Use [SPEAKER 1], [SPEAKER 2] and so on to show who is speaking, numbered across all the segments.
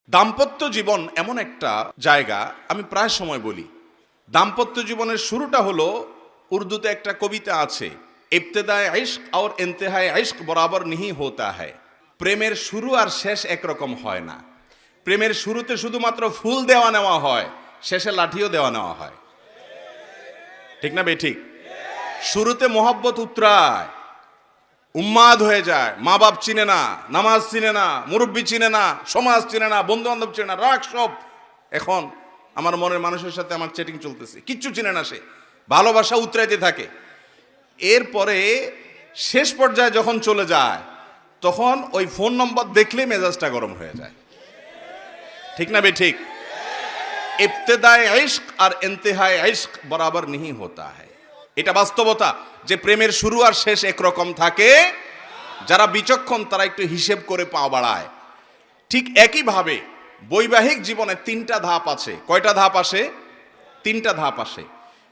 [SPEAKER 1] দাম্পত্য জীবন এমন একটা জায়গা, আমি প্রায় সময় বলি দাম্পত্য জীবনের শুরুটা হলো, উর্দুতে একটা কবিতা আছে, ইবতেদায়ে ইশক আর ইন্তেহায়ে ইশক বরাবর নিহি হোতা হ্যায়। প্রেমের শুরু আর শেষ একরকম হয় না। প্রেমের শুরুতে শুধুমাত্র ফুল দেওয়া নেওয়া হয়, শেষে লাঠিও দেওয়া নেওয়া হয়। ঠিক না বেঠিক? শুরুতে মোহব্বত উতরায়, উন্মাদ হয়ে যায়, মা বাপ চিনে না, নামাজ চিনে না, মুরব্বী চিনে না, সমাজ চিনে না, বন্ধু বান্ধব চিনে না, রাগ সব। এখন আমার মনের মানুষের সাথে আমার চ্যাটিং চলতেছে, কিচ্ছু চিনে না সে, ভালোবাসা উতরাইতে থাকে। এরপরে শেষ পর্যায়ে যখন চলে যায়, তখন ওই ফোন নম্বর দেখলে মেজাজটা গরম হয়ে যায়। ঠিক না বেঠিক? ইবতেদায়ে ইশক আর ইন্তেহায়ে ইশক বরাবর नहीं होता है। এটা বাস্তবতা যে প্রেমের শুরু আর শেষ একরকম থাকে। যারা বিচক্ষণ তারা একটু হিসেব করে পা বাড়ায়। ঠিক একইভাবে বৈবাহিক জীবনে তিনটা ধাপ আছে। কয়টা ধাপ আসে? তিনটা ধাপ আসে।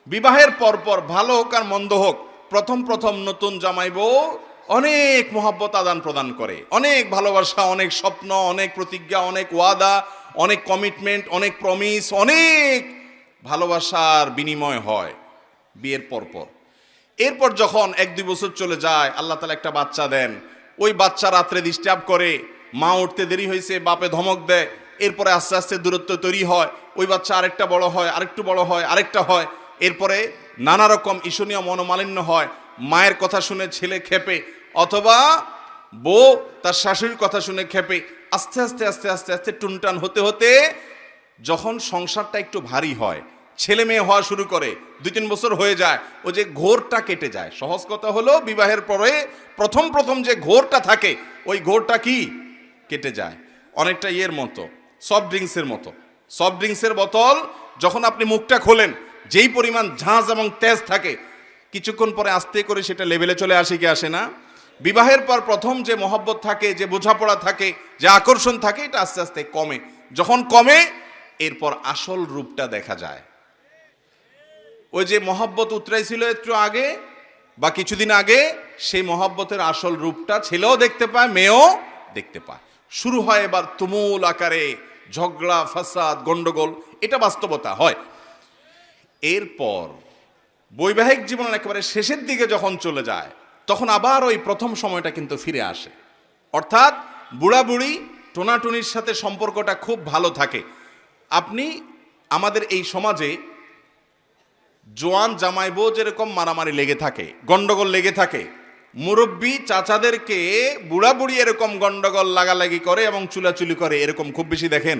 [SPEAKER 1] বিবাহের পরপর ভালো হোক আর মন্দ হোক, প্রথম প্রথম নতুন জামাই বউ অনেক মহব্বত আদান প্রদান করে, অনেক ভালোবাসা, অনেক স্বপ্ন, অনেক প্রতিজ্ঞা, অনেক ওয়াদা, অনেক কমিটমেন্ট, অনেক প্রমিস, অনেক ভালোবাসার বিনিময় হয় বিয়ের পরপর। এরপর যখন 1-2 বছর চলে যায়, আল্লাহ তাআলা একটা বাচ্চা দেন। ওই বাচ্চা রাত্রে ডিস্টার্ব করে, মা উঠতে দেরি হয়েছে, বাপে ধমক দেয়। এরপরে আস্তে আস্তে দূরত্ব তৈরি হয়। ওই বাচ্চা আরেকটা বড় হয়, আরেকটু বড় হয়, আরেকটা হয়। এরপরে নানা রকম ঈর্ষণীয় মনোমালিন্য হয়। মায়ের কথা শুনে ছেলে খেপে, অথবা বউ তার শাশুড়ির কথা শুনে খেপে। আস্তে আস্তে আস্তে আস্তে আস্তে টুনটান হতে হতে যখন সংসারটা একটু ভারী হয়, ছেলে মেয়ে হওয়া শুরু করে, 2-3 বছর হয়ে যায়, ও যে ঘোরটা কেটে যায়। সহজ কথা হলো, বিবাহের পরে প্রথম প্রথম যে ঘোরটা থাকে, ওই ঘোরটা কি কেটে যায়। অনেকটা ইয়ের মতো, সফট ড্রিঙ্কসের মতো। সফট ড্রিঙ্কসের বোতল যখন আপনি মুখটা খোলেন, যেই পরিমাণ ঝাঁজ এবং তেজ থাকে, কিছুক্ষণ পরে আস্তে করে সেটা লেভেলে চলে আসে কি আসে না? বিবাহের পর প্রথম যে মহব্বত থাকে, যে বোঝাপড়া থাকে, যে আকর্ষণ থাকে, এটা আস্তে আস্তে কমে। যখন কমে, এরপর আসল রূপটা দেখা যায়। ওই যে মহব্বত উতরাইছিল একটু আগে বা কিছুদিন আগে, সেই মহব্বতের আসল রূপটা ছেলেও দেখতে পায়, মেয়েও দেখতে পায়। শুরু হয় এবার তুমুল আকারে ঝগড়া, ফাসাদ, গন্ডগোল। এটা বাস্তবতা হয়। এরপর বৈবাহিক জীবনের একেবারে শেষের দিকে যখন চলে যায়, তখন আবার ওই প্রথম সময়টা কিন্তু ফিরে আসে। অর্থাৎ বুড়া বুড়ি টোনাটুনির সাথে সম্পর্কটা খুব ভালো থাকে। আপনি আমাদের এই সমাজে জোয়ান জামাই বউ যেরকম মারামারি লেগে থাকে, গন্ডগোল লেগে থাকে, মুরব্বী চাচাদেরকে বুড়া বুড়ি এরকম গন্ডগোল লাগালাগি করে এবং চুলাচুলি করে, এরকম খুব বেশি দেখেন?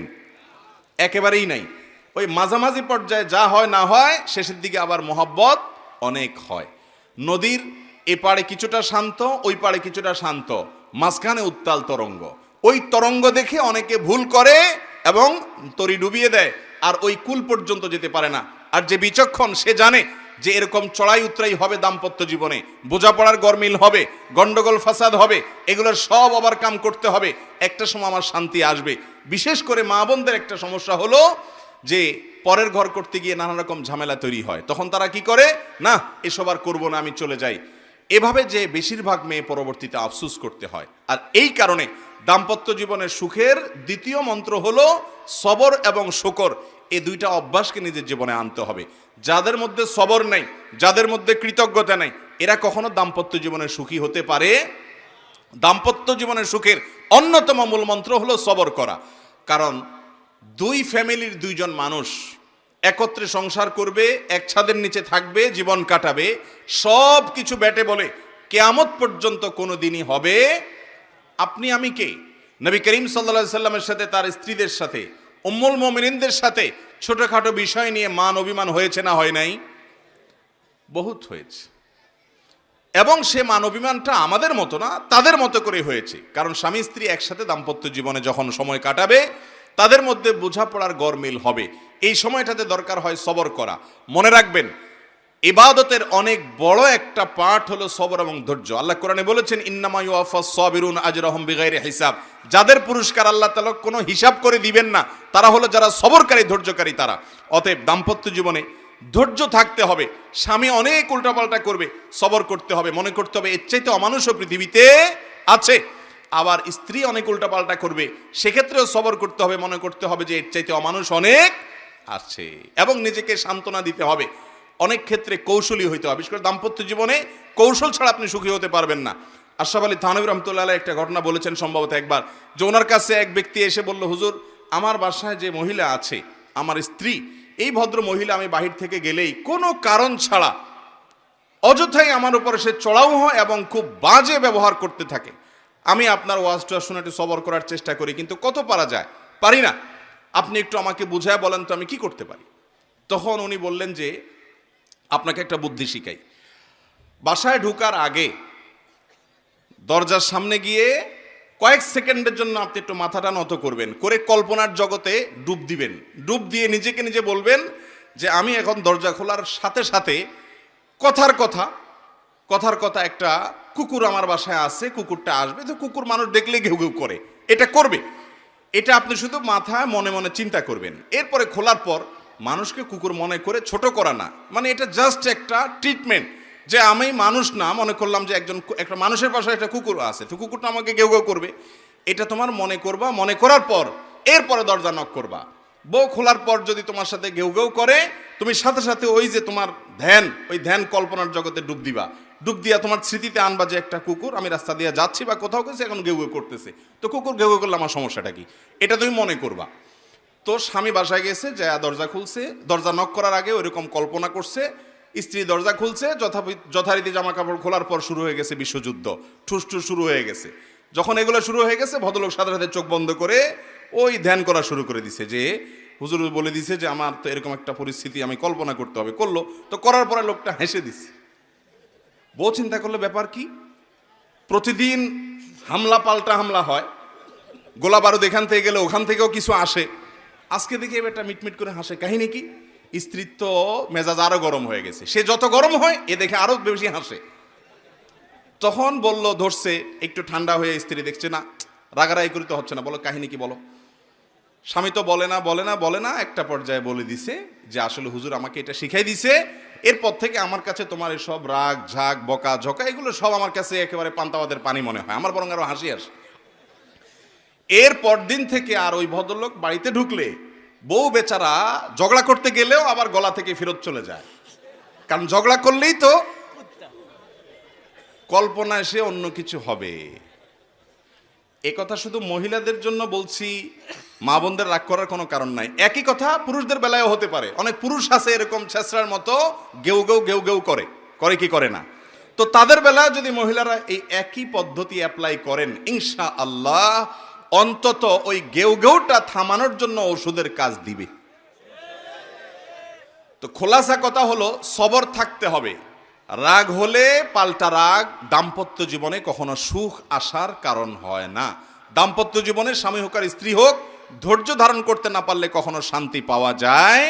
[SPEAKER 1] একেবারেই নাই। ওই মাঝামাঝি পর্যায়ে যা হয় না হয়, শেষের দিকে আবার মহব্বত অনেক হয়। নদীর এপারে কিছুটা শান্ত, ওই পারে কিছুটা শান্ত, মাঝখানে উত্তাল তরঙ্গ। ওই তরঙ্গ দেখে অনেকে ভুল করে এবং তরি ডুবিয়ে দেয়, আর ওই কুল পর্যন্ত যেতে পারে না। আর যে বিচক্ষণ, সে জানে যে এরকম চড়াই উতরাই হবে দাম্পত্য জীবনে, বোঝাপড়ার গরমিল হবে, গন্ডগোল ফাসাদ হবে, এগুলোর সব ওভারকাম করতে হবে। একটা সময় আমার শান্তি আসবে। বিশেষ করে মা বোনদের একটা সমস্যা হলো যে পরের ঘর করতে গিয়ে নানা রকম ঝামেলা তৈরি হয়। তখন তারা কি করে, না এসব আর করবো না, আমি চলে যাই। এভাবে যে বেশিরভাগ মেয়ে পরবর্তীতে আফসোস করতে হয়। আর এই কারণে দাম্পত্য জীবনের সুখের দ্বিতীয় মন্ত্র হলো সবর এবং শুকর। এই দুইটা অভ্যাসকে নিজের জীবনে আনতে হবে। যাদের মধ্যে সবর নেই, যাদের মধ্যে কৃতজ্ঞতা নেই, এরা কখনো দাম্পত্য জীবনে সুখী হতে পারে। দাম্পত্য জীবনের সুখের অন্যতম মূল মন্ত্র হলো সবর করা। কারণ দুই ফ্যামিলির দুইজন মানুষ একত্রে সংসার করবে, এক ছাদের নিচে থাকবে, জীবন কাটাবে, সব কিছু ব্যাটে বলে কিয়ামত পর্যন্ত কোনো দিনই হবে। আপনি আমি কে? নবী করিম সাল্লাল্লাহু আলাইহি সাল্লামের সাথে, তার স্ত্রীদের সাথে, উম্মুল মুমিনিনদের সাথে ছোটখাটো বিষয় নিয়ে মান অভিমান হয়েছে না হয় নাই? বহুত হয়েছে। এবং সে মান অভিমানটা আমাদের মতো না, তাদের মতো করে হয়েছে। কারণ স্বামী স্ত্রী একসাথে দাম্পত্য জীবনে যখন সময় কাটাবে, তাদের মধ্যে বোঝাপড়ার গরমিল হবে। এই সময়টাতে দরকার হয় সবর করা। মনে রাখবেন, ইবাদতের অনেক বড় একটা পার্ট হলো সবর এবং ধৈর্য। আল্লাহ কোরআনে বলেছেন, ইন্নামা ইউআফাস সাবিরুন আজরাহুম বিগাইরি হিসাব। যাদের পুরস্কার আল্লাহ তাআলা কোনো হিসাব করে দিবেন না, তারা হলো যারা সবরকারী, ধৈর্যকারী তারা। অতএব দাম্পত্য জীবনে ধৈর্য থাকতে হবে। স্বামী অনেক উল্টাপাল্টা করবে, সবর করতে হবে। মনে করতে হবে এর চাইতে অমানুষও পৃথিবীতে আছে। আবার স্ত্রী অনেক উল্টাপাল্টা করবে, সেক্ষেত্রেও সবর করতে হবে, মনে করতে হবে যে এর চাইতে অমানুষ অনেক আছে, এবং নিজেকে সান্ত্বনা দিতে হবে। অনেক ক্ষেত্রে কৌশলী হইতে হবে, বিশেষ করে দাম্পত্য জীবনে কৌশল ছাড়া আপনি সুখী হতে পারবেন না। আশরাফ আলী থানভী রহমতুল্লাহ আলাইহি একটা ঘটনা বলেছেন সম্ভবত একবার, যে ওনার কাছে এক ব্যক্তি এসে বলল, হুজুর আমার বাসায় যে মহিলা আছে আমার স্ত্রী, এই ভদ্র মহিলা আমি বাহির থেকে গেলেই কোনো কারণ ছাড়া অযথাই আমার উপরে সে চড়াও হয় এবং খুব বাজে ব্যবহার করতে থাকে। আমি আপনার ওয়াজটা শুনে একটু সবর করার চেষ্টা করি, কিন্তু কত পারা যায়, পারি না। আপনি একটু আমাকে বুঝায় বলেন তো আমি কি করতে পারি। তখন উনি বললেন যে আপনাকে একটা বুদ্ধি শিখাই। বাসায় ঢোকার আগে দরজার সামনে গিয়ে কয়েক সেকেন্ডের জন্য আপনি একটু মাথাটা নত করবেন, করে কল্পনার জগতে ডুব দিবেন। ডুব দিয়ে নিজেকে নিজে বলবেন যে আমি এখন দরজা খোলার সাথে সাথে কথার কথা একটা কুকুর আমার বাসায় আছে, কুকুরটা আসবে, তো কুকুর মানুষ দেখলে ঘেউ ঘেউ করে, এটা করবে। এটা আপনি শুধু মাথায় মনে মনে চিন্তা করবেন। এরপরে খোলার পর মানুষকে কুকুর মনে করে ছোট করা না, মানে এটা জাস্ট একটা ট্রিটমেন্ট, যে আমি মানুষ না, মনে করলাম যে একটা মানুষের বাসায় একটা কুকুর আছে, তো কুকুরটা আমাকে ঘেউ ঘেউ করবে, এটা তোমার মনে করবা। মনে করার পর এরপরে দরজা নক করবা। বউ খোলার পর যদি তোমার সাথে ঘেউ ঘেউ করে, তুমি সাথে সাথে ওই যে তোমার ধ্যান কল্পনার জগতে ডুব দিবা। ডুব দিয়া তোমার স্মৃতিতে আনবা যে একটা কুকুর, আমি রাস্তা দিয়ে যাচ্ছি বা কোথাও গেছে, এখন ঘেউ ঘেউ করতেছে, তো কুকুর ঘেউ ঘেউ করলে আমার সমস্যাটা কি, এটা তুমি মনে করবা। তো স্বামী বাসায় গেছে, যা দরজা খুলছে, দরজা নক করার আগে ওইরকম কল্পনা করছে, স্ত্রী দরজা খুলছে, যথারীতি জামা কাপড় খোলার পর শুরু হয়ে গেছে বিশ্বযুদ্ধ, ঠুসঠুস শুরু হয়ে গেছে। যখন এগুলো শুরু হয়ে গেছে, ভদ্রলোক সাথে সাথে চোখ বন্ধ করে ওই ধ্যান করা শুরু করে দিছে, যে হুজুর বলে দিছে যে আমার তো এরকম একটা পরিস্থিতি আমি কল্পনা করতে হবে। করলো, তো করার পরে লোকটা হেসে দিছে। বউ চিন্তা করলে ব্যাপার কি, প্রতিদিন হামলা পাল্টা হামলা হয়, গোলা বারুদ এখান থেকে গেলে ওখান থেকেও কিছু আসে, আজকে দেখি এবার একটা মিটমিট করে হাসে, কাহিনী কি? স্ত্রীর তো মেজাজ আরো গরম হয়ে গেছে, সে যত গরম হয় এ দেখে আরো বেশি হাসে। তখন বলল, ধরছে একটু ঠান্ডা হয়ে, স্ত্রী দেখছে না রাগারাগি করতে হচ্ছে না, বলো কাহিনী কি বলো। স্বামী তো বলে না, একটা পর্যায়ে বলে দিছে যে আসলে হুজুর আমাকে এটা শিখাই দিছে, এরপর থেকে আমার কাছে তোমার এসব রাগ ঝাগ বকা ঝকা এগুলো সব আমার কাছে একেবারে পান্তাবাদের পানি মনে হয়, আমার বরং আরো হাসি আসে। এর পরদিন থেকে আর ওই ভদ্রলোক বাড়িতে ঢুকলে বউ বেচারা ঝগড়া করতে গেলেও আবার গলা থেকে ফেরত চলে যায়, কারণ ঝগড়া করলেই তো কল্পনা এসে অন্য কিছু হবে। এ কথা শুধু মহিলাদের জন্য বলছি, মা বোনদের রাগ করার কোনো কারণ নাই। একই কথা পুরুষদের বেলায়ও হতে পারে, অনেক পুরুষ আছে এরকম ছেঁচড়ার মতো গেউ গেউ করে কি করে না, তো তাদের বেলায় যদি মহিলারা এই একই পদ্ধতি অ্যাপ্লাই করেন, ইনশাআল্লাহ অন্তত ওই গেউটা থামানোর জন্য ওষুধের কাজ দিবে। তো খোলাসা কথা হলো, সবর থাকতে হবে। রাগ হলে পাল্টা রাগ দাম্পত্য জীবনে কখনো সুখ আসার কারণ হয় না। দাম্পত্য জীবনে স্বামী হোক আর স্ত্রী হোক, ধৈর্য ধারণ করতে না পারলে কখনো শান্তি পাওয়া যায়,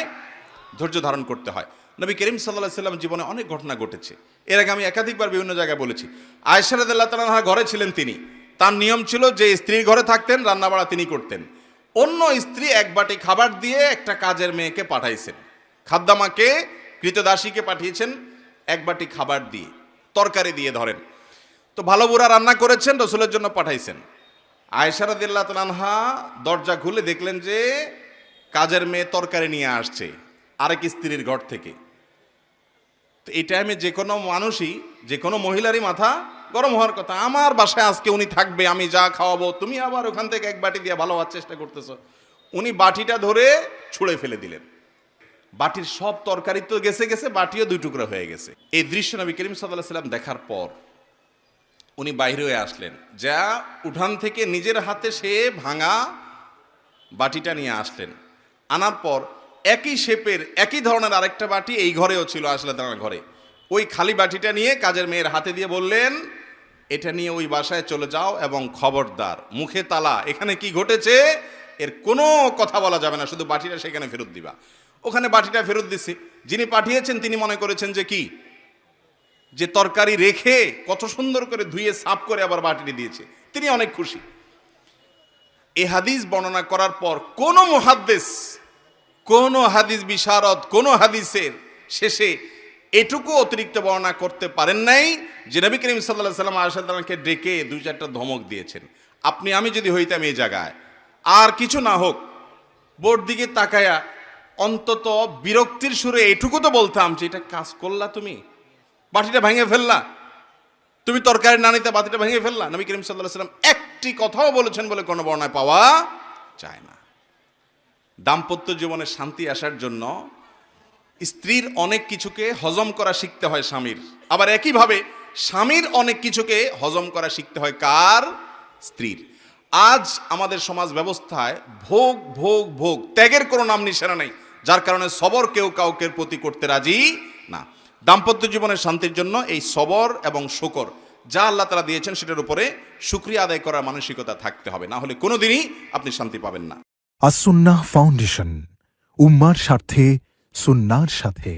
[SPEAKER 1] ধৈর্য ধারণ করতে হয়। নবী করিম সাল্লাল্লাহু আলাইহি সাল্লাম জীবনে অনেক ঘটনা ঘটেছে, এর আগে আমি একাধিকবার বিভিন্ন জায়গায় বলেছি। আয়েশা রাদিয়াল্লাহু তাআলা আনহা ঘরে ছিলেন, তিনি, তার নিয়ম ছিল যে স্ত্রীর ঘরে থাকতেন, রান্না বাড়া তিনি করতেন। অন্য স্ত্রী এক বাটি খাবার দিয়ে একটা কাজের মেয়েকে পাঠাইছেন, খাদ্দামাকে কৃতদাসীকে পাঠিয়েছেন এক বাটি খাবার দিয়ে, তরকারি দিয়ে ধরেন। তো ভালো বুড়া রান্না করেছেন, রসুলের জন্য পাঠাইছেন। আয়েশা রাদিয়াল্লাহু তাআলা আনহা দরজা খুলে দেখলেন যে কাজের মেয়ে তরকারি নিয়ে আসছে আরেক স্ত্রীর ঘর থেকে। তো এই টাইমে যে কোনো মানুষই, যে কোনো মহিলারই মাথা গরম হওয়ার কথা, আমার বাসায় আজকে উনি থাকবে, আমি যা খাওয়াবো, তুমি আবার ওখান থেকে এক বাটি দিয়ে ভালো হওয়ার চেষ্টা করতেছ। উনি বাটিটা ধরে ছুঁড়ে ফেলে দিলেন, বাটির সব তরকারি তো গেছে, বাটিও দুই টুকরা হয়ে গেছে। এই দৃশ্য নবী করিম সাল্লাল্লাহু আলাইহি সাল্লাম দেখার পর উনি বাইরে হয়ে আসলেন, যা উঠান থেকে নিজের হাতে সে ভাঙা বাটিটা নিয়ে আসলেন। আনার পর একই শেপের একই ধরনের আরেকটা বাটি এই ঘরেও ছিল, আসলে তার ঘরে, ওই খালি বাটিটা নিয়ে কাজের মেয়ের হাতে দিয়ে বললেন, এটা নিয়ে ওই বাসায় চলে যাও এবং খবরদার মুখে তালা, এখানে কি ঘটেছে এর কোনো কথা বলা যাবে না, শুধু বাটিটা সেখানে ফেরত দিবা। ওখানে বাটিটা ফেরত দিছে। যিনি পাঠিয়েছেন তিনি মনে করেছেন যে কি, যে তরকারি রেখে কত সুন্দর করে ধুয়ে সাফ করে আবার বাটিটি দিয়েছে, তিনি অনেক খুশি। এই হাদিস বর্ণনা করার পর কোন মুহাদ্দিস, কোন হাদিস বিশারদ, কোন হাদিসের শেষে এটুকু অতিরিক্ত বর্ণনা করতে পারেন নাই যে নবী করিম সাল্লাল্লাহু আলাইহি ওয়াসাল্লাম আয়েশা রাদিয়াল্লাহু আনহাকে ডেকে দুই চারটা ধমক দিয়েছেন। আপনি আমি যদি হইতাম এই জায়গায়, আর কিছু না হোক বোর দিকে তাকায়া অন্তত বিরক্তির সুরে এটুকু তো বলতাম যে এটা কাজ করলা, তুমি বাটিটা ভেঙে ফেললা, তুমি তরকারি না নিতে বাটিটা ভেঙে ফেললা। নবী করিম সাল্লাল্লাহু আলাইহি ওয়াসাল্লাম একটি কথাও বলেছেন বলে কোনো বর্ণনায় পাওয়া যায় না। দাম্পত্য জীবনে শান্তি আসার জন্য স্ত্রীর অনেক কিছুকে হজম করা শিখতে হয় স্বামীর, আবার একইভাবে স্বামীর অনেক কিছুকে হজম করা শিখতে হয় কার? স্ত্রীর। আজ আমাদের সমাজ ব্যবস্থায় ভোগ ভোগ ভোগ, ত্যাগের কোনো নাম নিশানা নেই, যার কারণে সবর কেউ কাউকে প্রতি করতে রাজি না। দাম্পত্য জীবনের শান্তির জন্য এই সবর এবং শুকর যা আল্লাহ তাআলা দিয়েছেন সেটার উপরে শুকরিয়া আদায় করার মানসিকতা থাকতে হবে, না হলে কোনোদিনই আপনি শান্তি পাবেন না।
[SPEAKER 2] আসুন্নাহ ফাউন্ডেশন, উম্মার স্বার্থে সুন্নাহর সাথে।